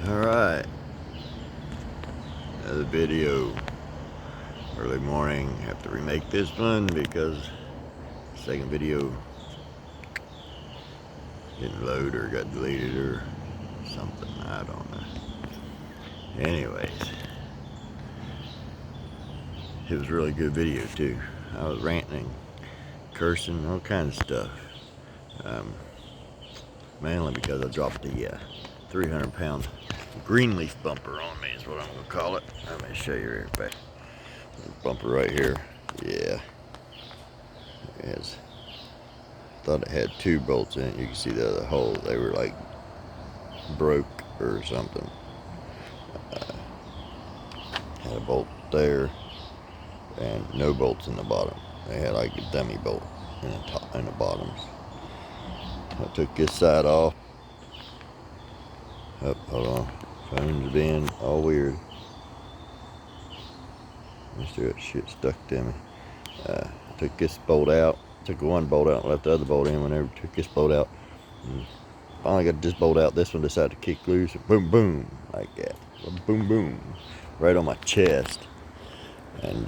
Alright, another video. Early morning, have to remake this one because the second video didn't load or got deleted or something, I don't know. Anyways, it was a really good video too. I was ranting, cursing, all kinds of stuff. Mainly because I dropped the 300-pound Greenleaf bumper on me is what I'm going to call it. Let me show you real back. Bumper right here. Yeah. It has. Thought it had 2 bolts in it. You can see the other hole. They were like broke or something. Had a bolt there and no bolts in the bottom. They had like a dummy bolt in the top and the bottoms. I took this side off. Oh, hold on. Phone's been all weird. That shit stuck to me. Took this bolt out. Took one bolt out and left the other bolt in. Whenever I took this bolt out, and finally got this bolt out. This one decided to kick loose. Boom, boom, like that. Boom, boom, right on my chest. And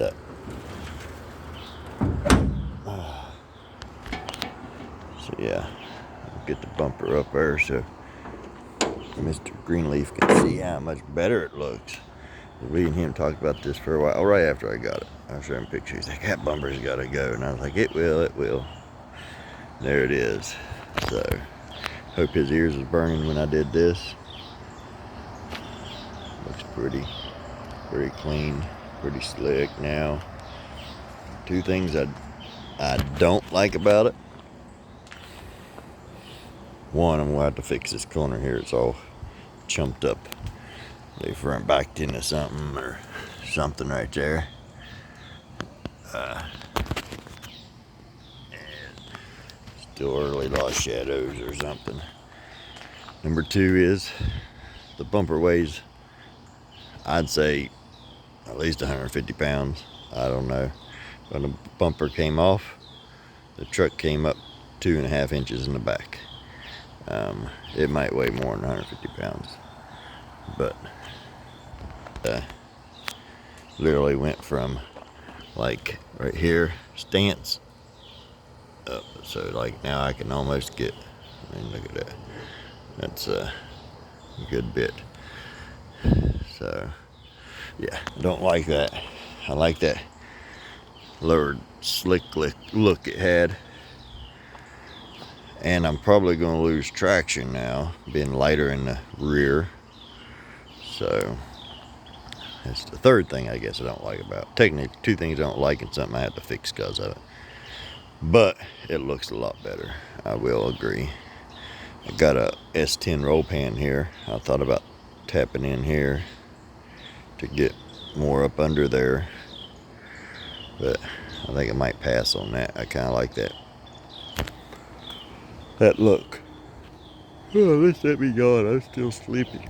so yeah, I'll get the bumper up there so Mr. Greenleaf can see how much better it looks. Me and him talked about this for a while, right after I got it. I was showing pictures. He's like, that bumper's got to go. And I was like, it will. There it is. So, hope his ears was burning when I did this. Looks pretty clean, pretty slick now. 2 things I don't like about it. One, I'm going to have to fix this corner here. It's all chumped up. They front backed into something or something right there. And still early lost shadows or something. Number 2 is the bumper weighs, I'd say, at least 150 pounds. I don't know. When the bumper came off, the truck came up 2.5 inches in the back. It might weigh more than 150 pounds. But literally went from like right here stance up, so like now I can almost get, I mean, look at that, that's a good bit. So yeah, I don't like that. I like that lowered slick look it had, and I'm probably going to lose traction now being lighter in the rear. So that's the 3rd thing I guess I don't like about it. Technically 2 things I don't like and something I have to fix because of it. But it looks a lot better. I will agree. I got a S10 roll pan here. I thought about tapping in here to get more up under there. But I think I might pass on that. I kind of like that look. Oh, let's let me go. I'm still sleepy.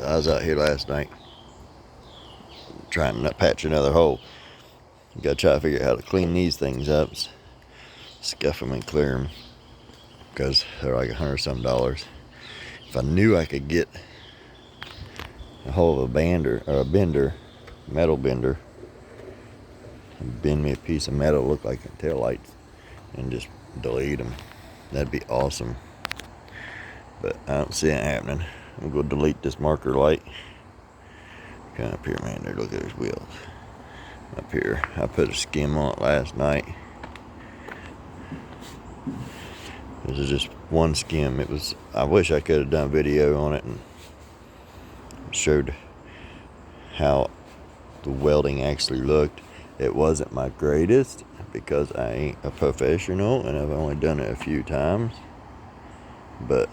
I was out here last night trying to patch another hole. You gotta try to figure out how to clean these things up, scuff them and clear them, because they're like $100 some. If I knew I could get a hold of a bender or a bender, metal bender, and bend me a piece of metal look like tail lights and just delete them, that'd be awesome. But I don't see it happening. I'm gonna go delete this marker light. Come up here, man. There, look at those wheels. Up here, I put a skim on it last night. This is just one skim. It was. I wish I could have done a video on it and showed how the welding actually looked. It wasn't my greatest because I ain't a professional and I've only done it a few times. But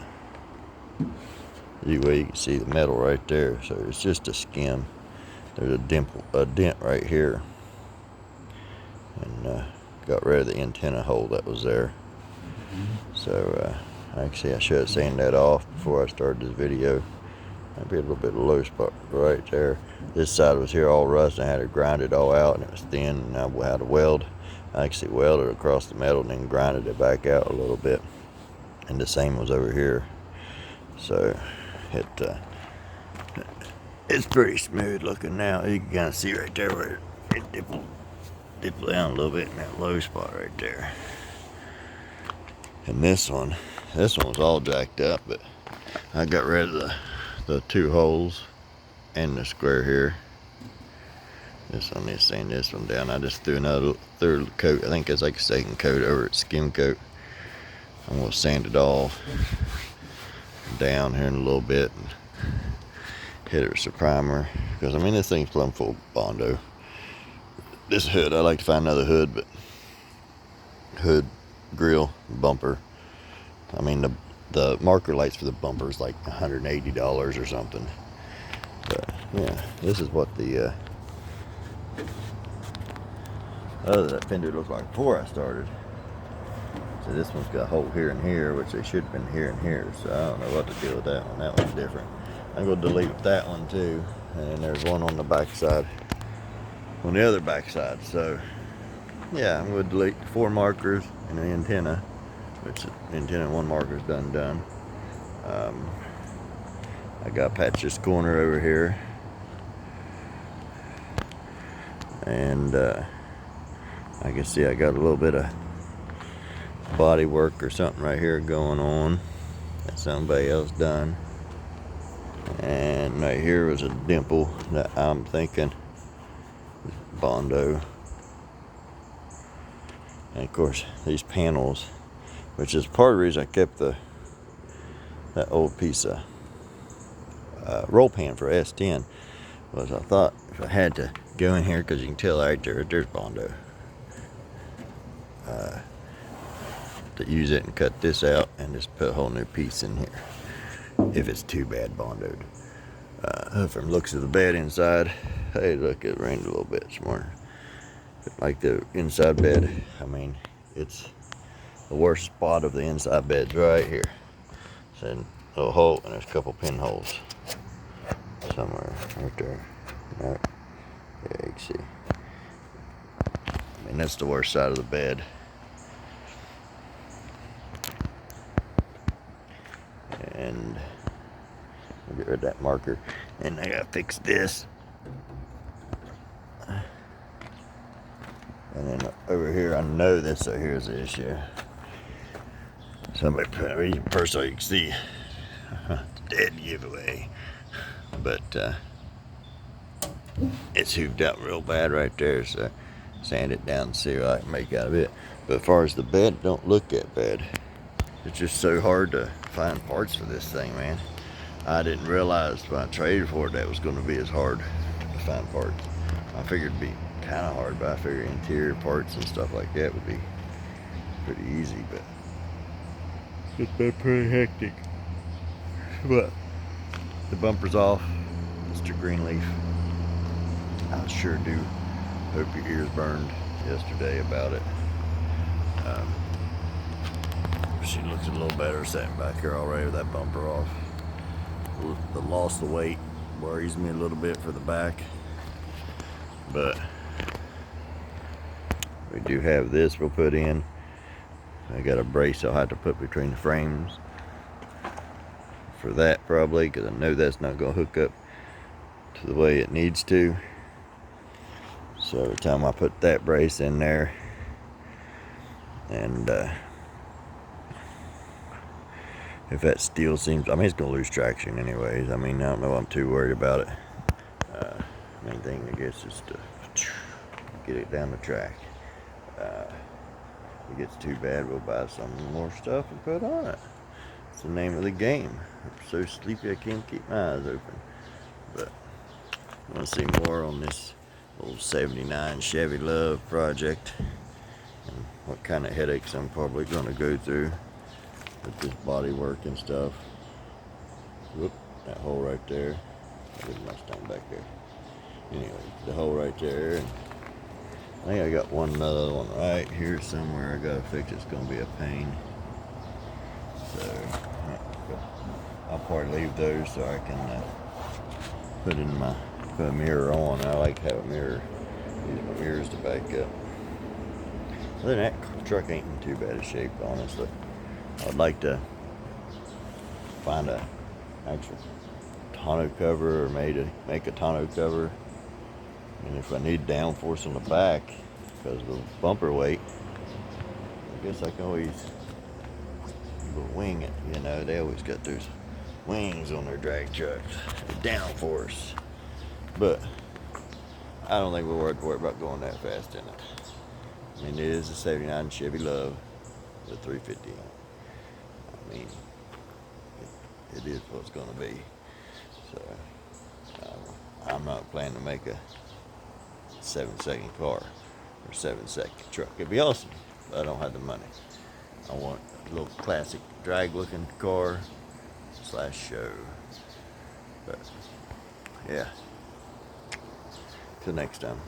anyway, you can see the metal right there. So it's just a skim. There's a dent right here, and got rid of the antenna hole that was there. So actually I should have sanded that off before I started this video. Maybe a little bit of low spot right there. This side was here all rust. I had to grind it all out, and it was thin, and I had to weld. I actually welded across the metal and then grinded it back out a little bit. And the same was over here. So it It's pretty smooth looking now. You can kind of see right there where it dip down a little bit in that low spot right there. And this one was all jacked up, but I got rid of the 2 holes and the square here. This one needs to sand this one down. I just threw another third coat. I think it's like a second coat over it, skim coat. I'm gonna sand it all down here in a little bit and hit it with some primer, because I mean this thing's plumb full of Bondo. This hood, I like to find another hood, but hood, grill, bumper. I mean the marker lights for the bumper is like $180 or something. But yeah, this is what the that fender looked like before I started. So this one's got a hole here and here, which they should have been here and here. So I don't know what to do with that one. That one's different. I'm going to delete that one too. And there's one on the back side, on the other back side. So yeah, I'm going to delete 4 markers and the antenna, which the antenna and 1 marker is done. I got to patch this corner over here. And I can see I got a little bit of body work or something right here going on that somebody else done. And right here was a dimple that I'm thinking Bondo. And of course these panels, which is part of the reason I kept that old piece of roll pan for S10, was I thought if I had to go in here, because you can tell right there's Bondo, to use it and cut this out and just put a whole new piece in here if it's too bad bondoed. From looks of the bed inside, hey look, it rained a little bit this morning. Like the inside bed, I mean it's the worst spot of the inside bed's right here. So a little hole, and there's a couple pinholes somewhere right there. Right. Yeah, you can see. I mean that's the worst side of the bed. And I'll get rid of that marker, and I gotta fix this. And then over here, I know this over here is the issue. Somebody put a first, so you can see dead giveaway, but it's hooved out real bad right there. So sand it down and see what I can make out of it. But as far as the bed, don't look that bad. It's just so hard to find parts for this thing, man. I didn't realize when I traded for it that it was going to be as hard to find parts. I figured it'd be kind of hard, but I figured interior parts and stuff like that would be pretty easy, but it's been pretty hectic. But the bumper's off, Mr. Greenleaf. I sure do hope your ears burned yesterday about it. She looks a little better sitting back here already with that bumper off. The loss of weight worries me a little bit for the back, but we do have this we'll put in. I got a brace I'll have to put between the frames for that probably, because I know that's not going to hook up to the way it needs to. So every time I put that brace in there, and if that steel seems, I mean it's going to lose traction anyways. I mean I don't know, I'm too worried about it. Main thing I guess is to get it down the track. If it gets too bad, we'll buy some more stuff and put on it. It's the name of the game. I'm so sleepy I can't keep my eyes open. But I want to see more on this old 79 Chevy Love project and what kind of headaches I'm probably going to go through with this body work and stuff. Whoop, that hole right there. There's my stone back there. Anyway, the hole right there. And I think I got one other one right here somewhere I gotta fix. It's gonna be a pain. So I'll probably leave those so I can put a mirror on. I like to have a mirror. Use my mirrors to back up. Other than that, truck ain't in too bad a shape, honestly. I'd like to find a actual tonneau cover or make a tonneau cover. And if I need downforce on the back because of the bumper weight, I guess I can always wing it. You know, they always got those wings on their drag trucks, the downforce. But I don't think we're worried about going that fast in it. I mean, it is a 79 Chevy Love with 350 in it. I mean, it is what it's going to be. So, I'm not planning to make a 7-second car or 7-second truck. It'd be awesome, but I don't have the money. I want a little classic drag looking car / show. But, yeah. Till next time.